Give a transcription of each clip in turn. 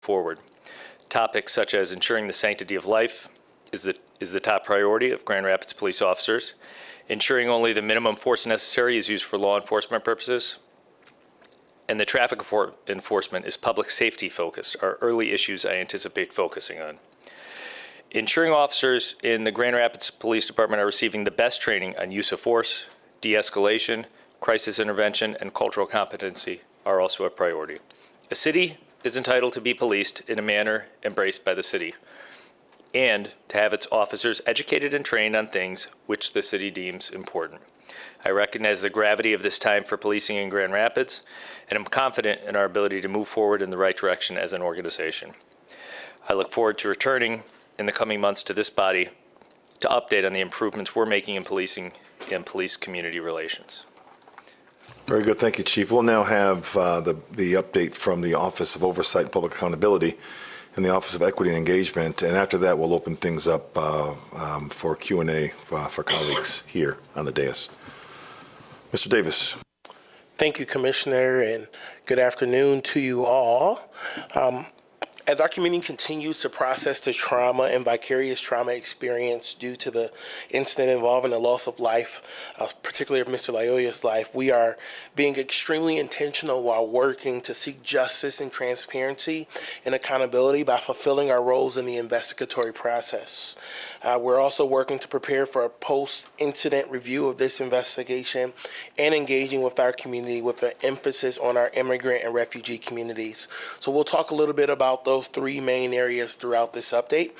forward. Topics such as ensuring the sanctity of life is the top priority of Grand Rapids police officers. Ensuring only the minimum force necessary is used for law enforcement purposes. And the traffic enforcement is public safety focused, are early issues I anticipate focusing on. Ensuring officers in the Grand Rapids Police Department are receiving the best training on use of force, de-escalation, crisis intervention, and cultural competency are also a priority. A city is entitled to be policed in a manner embraced by the city, and to have its officers educated and trained on things which the city deems important. I recognize the gravity of this time for policing in Grand Rapids, and I'm confident in our ability to move forward in the right direction as an organization. I look forward to returning in the coming months to this body to update on the improvements we're making in policing and police-community relations. Very good. Thank you, Chief. We'll now have the update from the Office of Oversight and Public Accountability and the Office of Equity and Engagement. And after that, we'll open things up for Q&A for colleagues here on the dais. Mr. Davis. Thank you, Commissioner, and good afternoon to you all. As our community continues to process the trauma and vicarious trauma experience due to the incident involving the loss of life, particularly of Mr. Loyola's life, we are being extremely intentional while working to seek justice and transparency and accountability by fulfilling our roles in the investigatory process. We're also working to prepare for a post-incident review of this investigation and engaging with our community with an emphasis on our immigrant and refugee communities. So we'll talk a little bit about those three main areas throughout this update.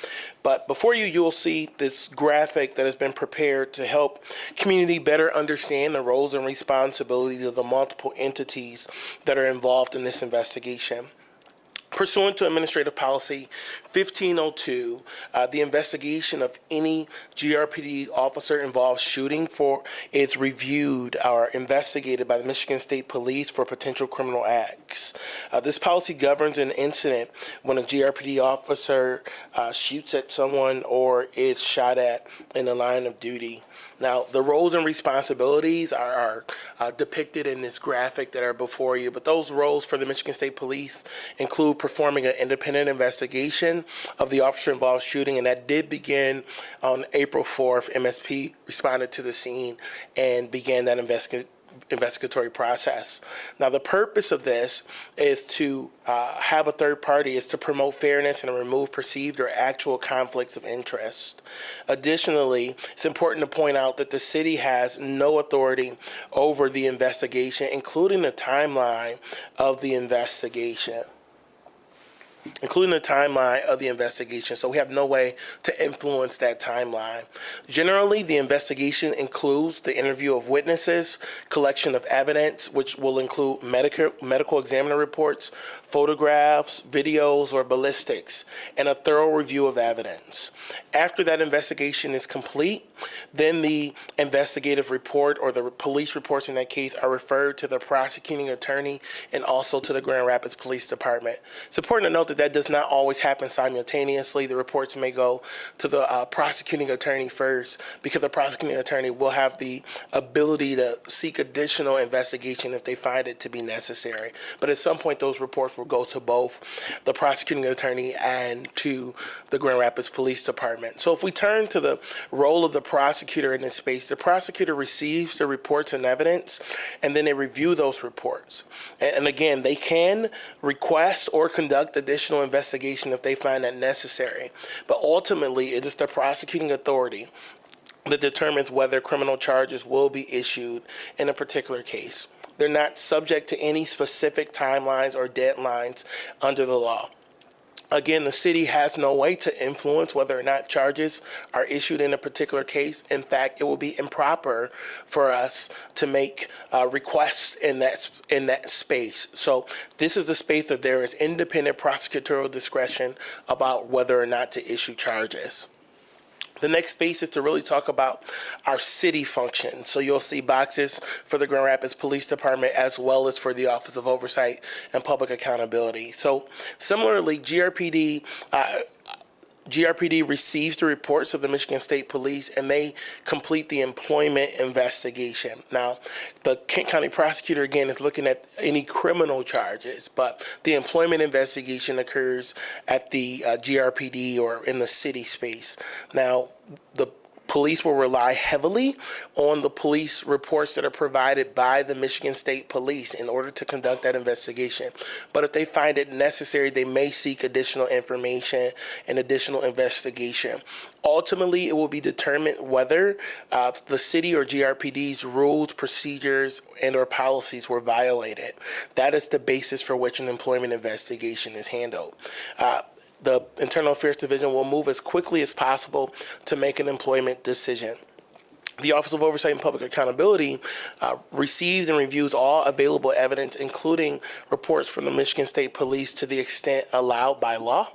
But before you'll see this graphic that has been prepared to help community better understand the roles and responsibilities of the multiple entities that are involved in this investigation. Pursuant to Administrative Policy 1502, the investigation of any GRPD officer involved shooting is reviewed or investigated by the Michigan State Police for potential criminal acts. This policy governs an incident when a GRPD officer shoots at someone or is shot at in the line of duty. Now, the roles and responsibilities are depicted in this graphic that are before you, but those roles for the Michigan State Police include performing an independent investigation of the officer-involved shooting, and that did begin on April 4th. MSP responded to the scene and began that investigatory process. Now, the purpose of this is to have a third party, is to promote fairness and remove perceived or actual conflicts of interest. Additionally, it's important to point out that the city has no authority over the investigation, including the timeline of the investigation. So we have no way to influence that timeline. Generally, the investigation includes the interview of witnesses, collection of evidence, which will include medical examiner reports, photographs, videos, or ballistics, and a thorough review of evidence. After that investigation is complete, then the investigative report or the police reports in that case are referred to the prosecuting attorney and also to the Grand Rapids Police Department. It's important to note that does not always happen simultaneously. The reports may go to the prosecuting attorney first, because the prosecuting attorney will have the ability to seek additional investigation if they find it to be necessary. But at some point, those reports will go to both the prosecuting attorney and to the Grand Rapids Police Department. So if we turn to the role of the prosecutor in this space, the prosecutor receives the reports and evidence, and then they review those reports. And again, they can request or conduct additional investigation if they find that necessary. But ultimately, it is the prosecuting authority that determines whether criminal charges will be issued in a particular case. They're not subject to any specific timelines or deadlines under the law. Again, the city has no way to influence whether or not charges are issued in a particular case. In fact, it will be improper for us to make requests in that space. So this is the space that there is independent prosecutorial discretion about whether or not to issue charges. The next space is to really talk about our city function. So you'll see boxes for the Grand Rapids Police Department as well as for the Office of Oversight and Public Accountability. So similarly, GRPD GRPD receives the reports of the Michigan State Police, and they complete the employment investigation. Now, the Kent County prosecutor, again, is looking at any criminal charges, but the employment investigation occurs at the GRPD or in the city space. Now, the police will rely heavily on the police reports that are provided by the Michigan State Police in order to conduct that investigation. But if they find it necessary, they may seek additional information and additional investigation. Ultimately, it will be determined whether the city or GRPD's rules, procedures, and/or policies were violated. That is the basis for which an employment investigation is handled. The Internal Affairs Division will move as quickly as possible to make an employment decision. The Office of Oversight and Public Accountability receives and reviews all available evidence, including reports from the Michigan State Police to the extent allowed by law,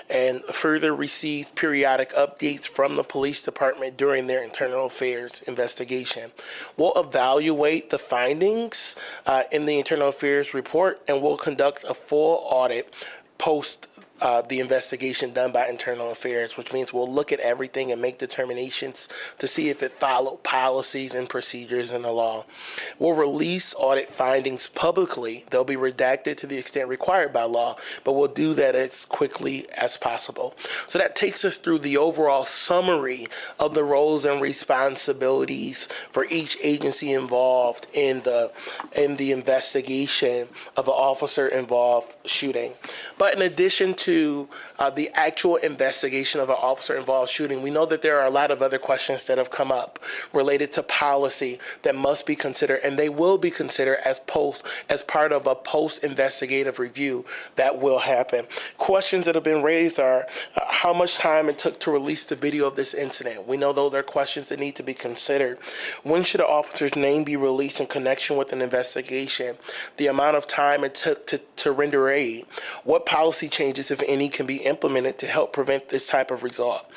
and further receives periodic updates from the police department during their internal affairs investigation. We'll evaluate the findings in the internal affairs report, and we'll conduct a full audit post the investigation done by Internal Affairs, which means we'll look at everything and make determinations to see if it followed policies and procedures in the law. We'll release audit findings publicly. They'll be redacted to the extent required by law, but we'll do that as quickly as possible. So that takes us through the overall summary of the roles and responsibilities for each agency involved in the investigation of an officer-involved shooting. But in addition to the actual investigation of an officer-involved shooting, we know that there are a lot of other questions that have come up related to policy that must be considered, and they will be considered as part of a post-investigative review that will happen. Questions that have been raised are how much time it took to release the video of this incident. We know those are questions that need to be considered. When should an officer's name be released in connection with an investigation? The amount of time it took to render aid. What policy changes, if any, can be implemented to help prevent this type of result.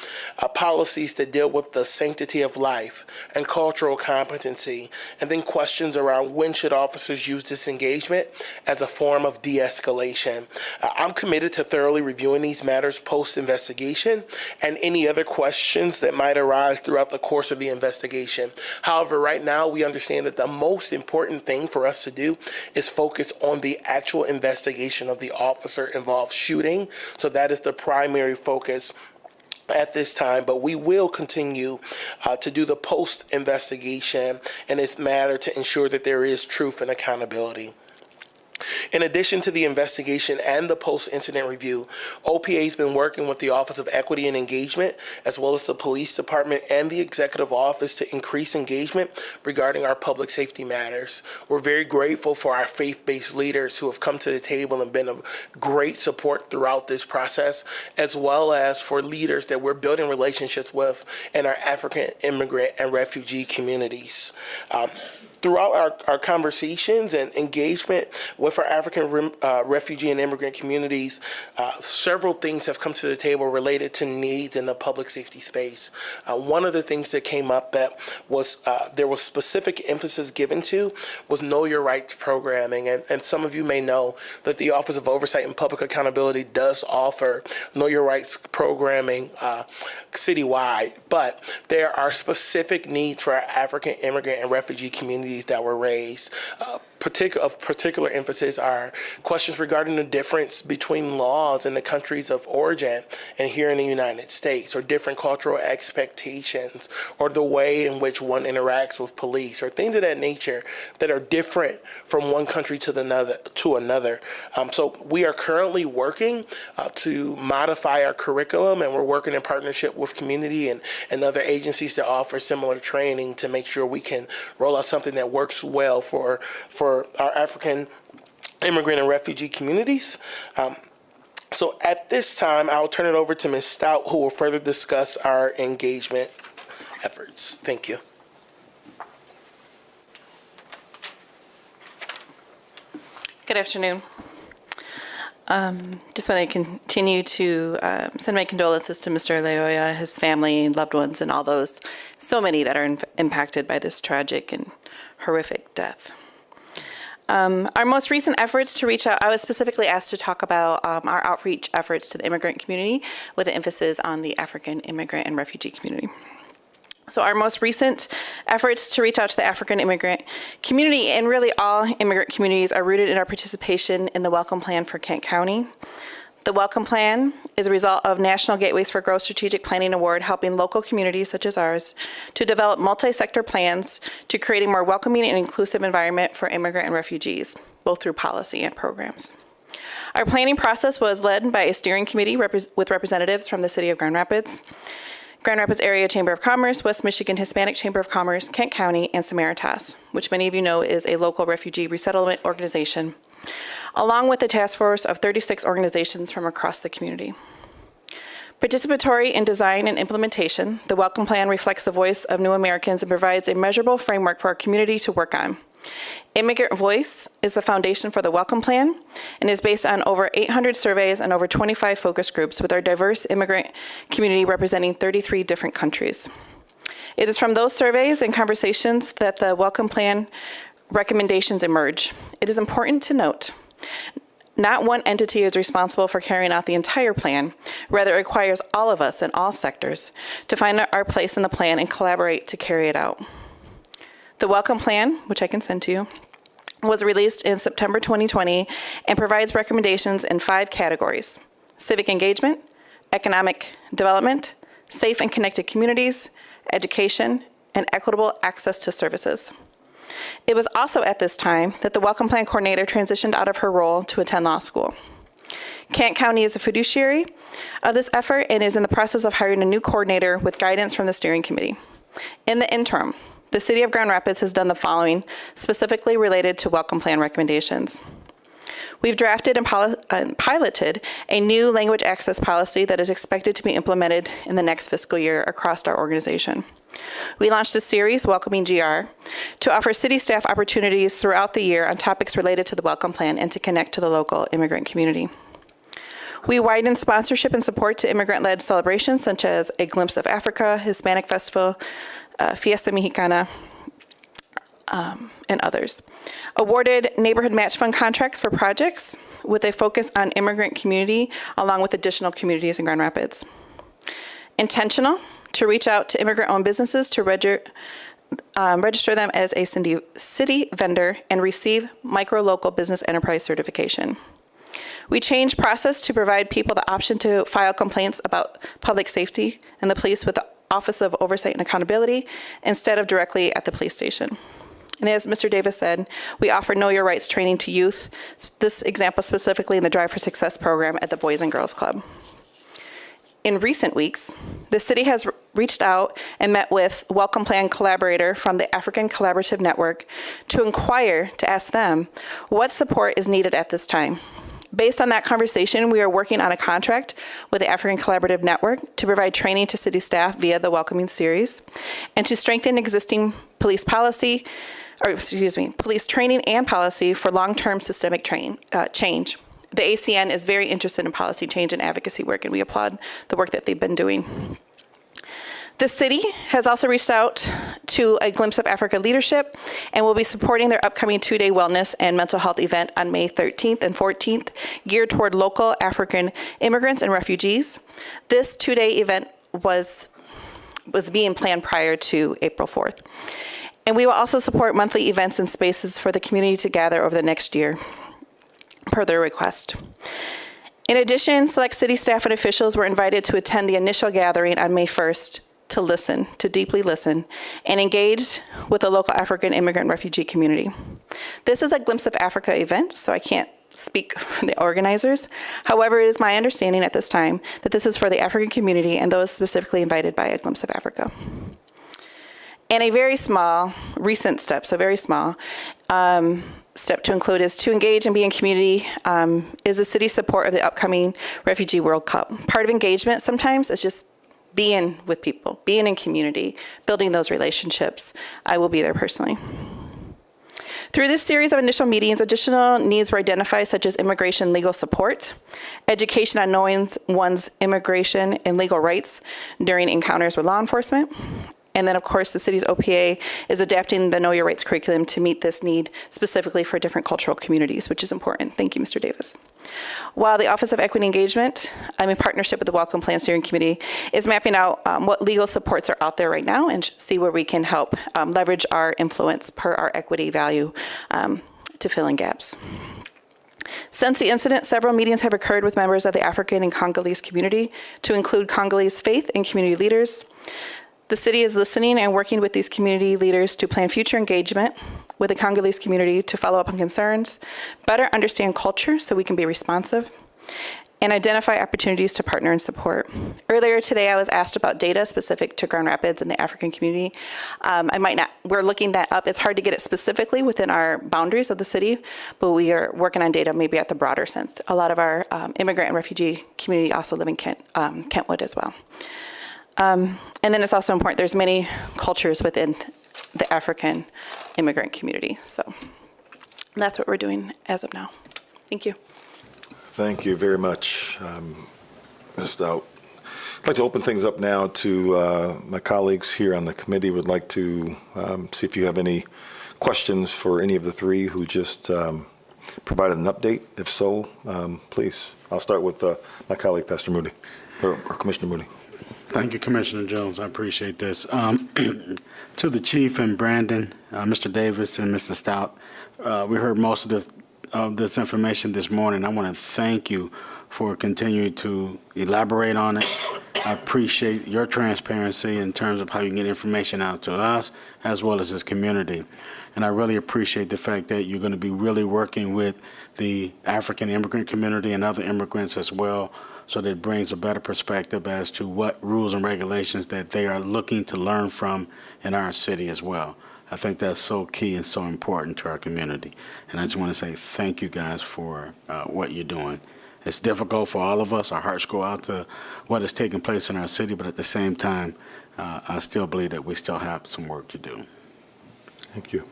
Policies that deal with the sanctity of life and cultural competency, and then questions around when should officers use disengagement as a form of de-escalation. I'm committed to thoroughly reviewing these matters post-investigation and any other questions that might arise throughout the course of the investigation. However, right now we understand that the most important thing for us to do is focus on the actual investigation of the officer-involved shooting. So that is the primary focus at this time, but we will continue to do the post-investigation and its matter to ensure that there is truth and accountability. In addition to the investigation and the post-incident review, OPA has been working with the Office of Equity and Engagement, as well as the Police Department and the Executive Office to increase engagement regarding our public safety matters. We're very grateful for our faith-based leaders who have come to the table and been of great support throughout this process, as well as for leaders that we're building relationships with in our African immigrant and refugee communities. Throughout our conversations and engagement with our African refugee and immigrant communities, several things have come to the table related to needs in the public safety space. One of the things that came up that was there was specific emphasis given to was Know Your Rights programming. And some of you may know that the Office of Oversight and Public Accountability does offer Know Your Rights programming citywide, but there are specific needs for our African immigrant and refugee communities that were raised. Of particular emphasis are questions regarding the difference between laws in the countries of origin and here in the United States, or different cultural expectations, or the way in which one interacts with police, or things of that nature that are different from one country to another. So we are currently working to modify our curriculum, and we're working in partnership with community and other agencies to offer similar training to make sure we can roll out something that works well for our African immigrant and refugee communities. So at this time, I'll turn it over to Ms. Stout, who will further discuss our engagement efforts. Thank you. Good afternoon. Just want to continue to send my condolences to Mr. Leoya, his family, loved ones, and all those, so many that are impacted by this tragic and horrific death. Our most recent efforts to reach out, I was specifically asked to talk about our outreach efforts to the immigrant community with an emphasis on the African immigrant and refugee community. So our most recent efforts to reach out to the African immigrant community, and really all immigrant communities, are rooted in our participation in the Welcome Plan for Kent County. The Welcome Plan is a result of National Gateways for Growth Strategic Planning Award, helping local communities such as ours to develop multi-sector plans to create a more welcoming and inclusive environment for immigrant and refugees, both through policy and programs. Our planning process was led by a steering committee with representatives from the City of Grand Rapids Area Chamber of Commerce, West Michigan Hispanic Chamber of Commerce, Kent County, and Samaritas, which many of you know is a local refugee resettlement organization, along with a task force of 36 organizations from across the community. Participatory in design and implementation, the Welcome Plan reflects the voice of new Americans and provides a measurable framework for our community to work on. Immigrant voice is the foundation for the Welcome Plan and is based on over 800 surveys and over 25 focus groups with our diverse immigrant community representing 33 different countries. It is from those surveys and conversations that the Welcome Plan recommendations emerge. It is important to note, not one entity is responsible for carrying out the entire plan. Rather, it requires all of us in all sectors to find our place in the plan and collaborate to carry it out. The Welcome Plan, which I can send to you, was released in September 2020 and provides recommendations in 5 categories: civic engagement, economic development, safe and connected communities, education, and equitable access to services. It was also at this time that the Welcome Plan coordinator transitioned out of her role to attend law school. Kent County is a fiduciary of this effort and is in the process of hiring a new coordinator with guidance from the steering committee. In the interim, the City of Grand Rapids has done the following, specifically related to Welcome Plan recommendations. We've drafted and piloted a new language access policy that is expected to be implemented in the next fiscal year across our organization. We launched a series, Welcoming GR, to offer city staff opportunities throughout the year on topics related to the Welcome Plan and to connect to the local immigrant community. We widened sponsorship and support to immigrant-led celebrations such as A Glimpse of Africa, Hispanic Festival, Fiesta Mexicana, and others. Awarded neighborhood match fund contracts for projects with a focus on immigrant community along with additional communities in Grand Rapids. Intentional to reach out to immigrant-owned businesses to register them as a city vendor and receive micro-local business enterprise certification. We changed process to provide people the option to file complaints about public safety and the police with the Office of Oversight and Accountability instead of directly at the police station. And as Mr. Davis said, we offer Know Your Rights training to youth, this example specifically in the Drive for Success program at the Boys and Girls Club. In recent weeks, the city has reached out and met with Welcome Plan collaborator from the African Collaborative Network to inquire, to ask them what support is needed at this time. Based on that conversation, we are working on a contract with the African Collaborative Network to provide training to city staff via the Welcoming Series and to strengthen existing police policy, police training and policy for long-term systemic change. The ACN is very interested in policy change and advocacy work, and we applaud the work that they've been doing. The city has also reached out to A Glimpse of Africa leadership and will be supporting their upcoming 2-day wellness and mental health event on May 13th and 14th, geared toward local African immigrants and refugees. This 2-day event was being planned prior to April 4th. And we will also support monthly events and spaces for the community to gather over the next year, per their request. In addition, select city staff and officials were invited to attend the initial gathering on May 1st to listen, to deeply listen, and engage with the local African immigrant refugee community. This is a Glimpse of Africa event, so I can't speak for the organizers. However, it is my understanding at this time that this is for the African community and those specifically invited by A Glimpse of Africa. And a very small, recent step, so very small, step to include is to engage and be in community is the city's support of the upcoming Refugee World Cup. Part of engagement sometimes is just being with people, being in community, building those relationships. I will be there personally. Through this series of initial meetings, additional needs were identified, such as immigration legal support, education on knowing one's immigration and legal rights during encounters with law enforcement, And then, of course, the city's OPA is adapting the Know Your Rights curriculum to meet this need specifically for different cultural communities, which is important. Thank you, Mr. Davis. While the Office of Equity Engagement, in partnership with the Welcome Plan Steering Committee, is mapping out what legal supports are out there right now and see where we can help leverage our influence per our equity value to fill in gaps. Since the incident, several meetings have occurred with members of the African and Congolese community to include Congolese faith and community leaders. The city is listening and working with these community leaders to plan future engagement with the Congolese community to follow up on concerns, better understand culture so we can be responsive, and identify opportunities to partner and support. Earlier today, I was asked about data specific to Grand Rapids and the African community. We're looking that up. It's hard to get it specifically within our boundaries of the city, but we are working on data maybe at the broader sense. A lot of our immigrant and refugee community also live in Kentwood as well. And then it's also important, there's many cultures within the African immigrant community. So that's what we're doing as of now. Thank you. Thank you very much, Ms. Stout. I'd like to open things up now to my colleagues here on the committee. Would like to see if you have any questions for any of the three who just provided an update. If so, please. I'll start with my colleague, Pastor Moody, or Commissioner Moody. Thank you, Commissioner Jones. I appreciate this. To the Chief and Brandon, Mr. Davis, and Mr. Stout, we heard most of this information this morning. I want to thank you for continuing to elaborate on it. I appreciate your transparency in terms of how you can get information out to us as well as this community. And I really appreciate the fact that you're going to be really working with the African immigrant community and other immigrants as well, so that it brings a better perspective as to what rules and regulations that they are looking to learn from in our city as well. I think that's so key and so important to our community. And I just want to say thank you guys for what you're doing. It's difficult for all of us. Our hearts go out to what is taking place in our city, but at the same time, I still believe that we still have some work to do. Thank you.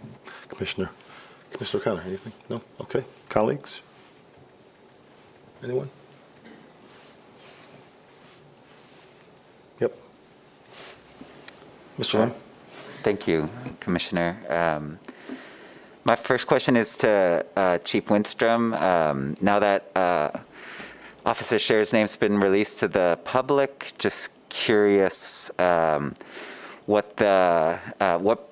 Commissioner O'Connor, anything? No? Okay. Colleagues? Anyone? Yep. Mr. Lim? Thank you, Commissioner. My first question is to Chief Winstrom. Now that Officer Scher's name's been released to the public, just curious what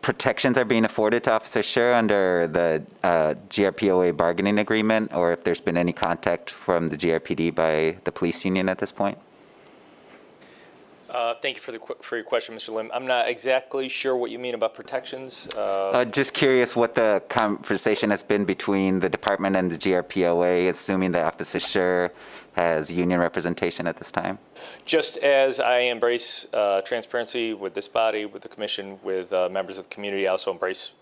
protections are being afforded to Officer Scher under the GRPOA bargaining agreement, or if there's been any contact from the GRPD by the police union at this point? Thank you for your question, Mr. Lim. I'm not exactly sure what you mean about protections. Just curious what the conversation has been between the department and the GRPOA, assuming that Officer Scher has union representation at this time. Just as I embrace transparency with this body, with the commission, with members of the community, I also embrace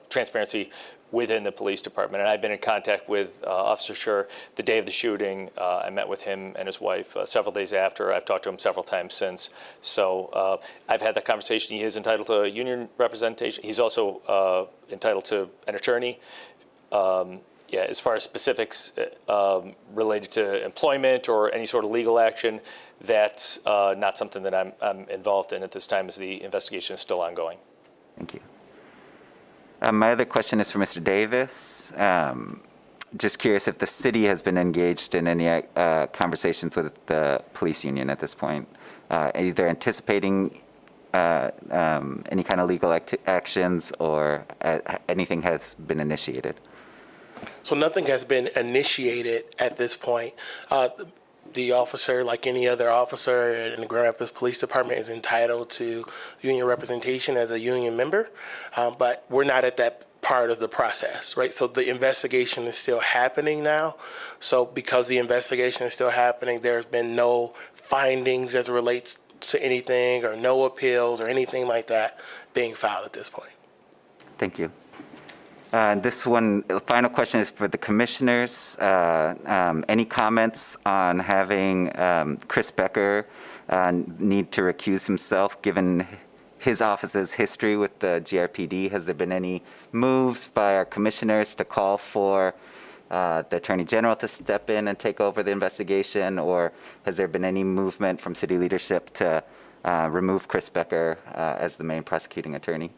transparency within the police department. And I've been in contact with Officer Scher the day of the shooting. I met with him and his wife several days after. I've talked to him several times since. So I've had that conversation. He is entitled to union representation. He's also entitled to an attorney. Yeah, as far as specifics related to employment or any sort of legal action, that's not something that I'm involved in at this time, as the investigation is still ongoing. Thank you. My other question is for Mr. Davis. Just curious if the city has been engaged in any conversations with the police union at this point, either anticipating any kind of legal actions or anything has been initiated. So nothing has been initiated at this point. The officer, like any other officer in the Grand Rapids Police Department, is entitled to union representation as a union member, but we're not at that part of the process, right? So the investigation is still happening now. So because the investigation is still happening, there's been no findings as it relates to anything, or no appeals or anything like that being filed at this point. Thank you. This one, the final question is for the commissioners. Any comments on having Chris Becker need to recuse himself given his office's history with the GRPD? Has there been any moves by our commissioners to call for the Attorney General to step in and take over the investigation, or has there been any movement from city leadership to remove Chris Becker as the main prosecuting attorney?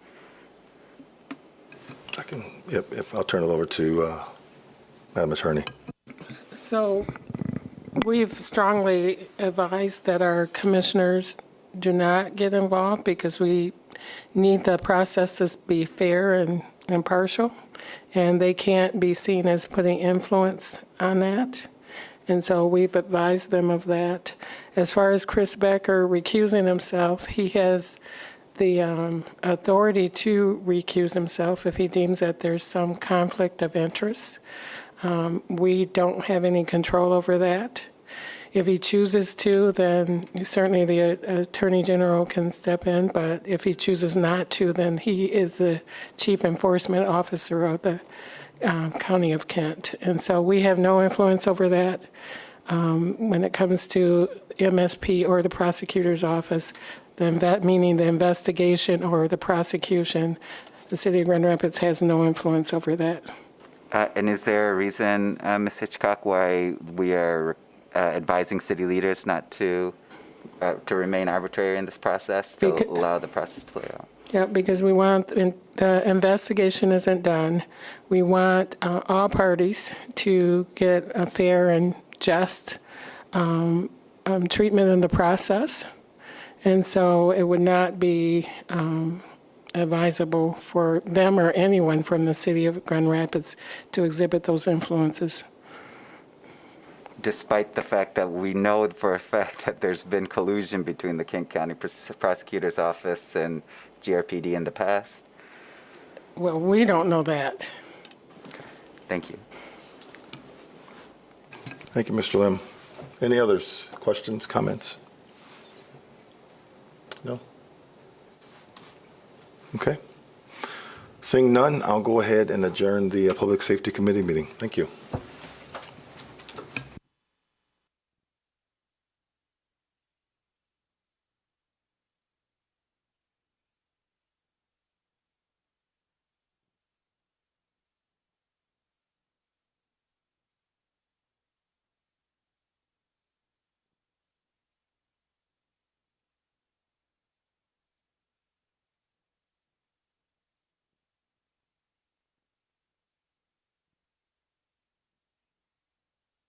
I'll turn it over to Madam Attorney. So we've strongly advised that our commissioners do not get involved because we need the process to be fair and impartial, and they can't be seen as putting influence on that. And so we've advised them of that. As far as Chris Becker recusing himself, he has the authority to recuse himself if he deems that there's some conflict of interest. We don't have any control over that. If he chooses to, then certainly the Attorney General can step in, but if he chooses not to, then he is the Chief Enforcement Officer of the County of Kent. And so we have no influence over that. When it comes to MSP or the prosecutor's office, meaning the investigation or the prosecution, the City of Grand Rapids has no influence over that. And is there a reason, Ms. Hitchcock, why we are advising city leaders not to remain arbitrary in this process, to allow the process to play out? Yeah, because we want, the investigation isn't done. We want all parties to get a fair and just treatment in the process. And so it would not be advisable for them or anyone from the City of Grand Rapids to exhibit those influences. Despite the fact that we know for a fact that there's been collusion between the Kent County Prosecutor's Office and GRPD in the past? Well, we don't know that. Thank you. Thank you, Mr. Lim. Any others? Questions, comments? No? Okay. Seeing none, I'll go ahead and adjourn the Public Safety Committee meeting. Thank you.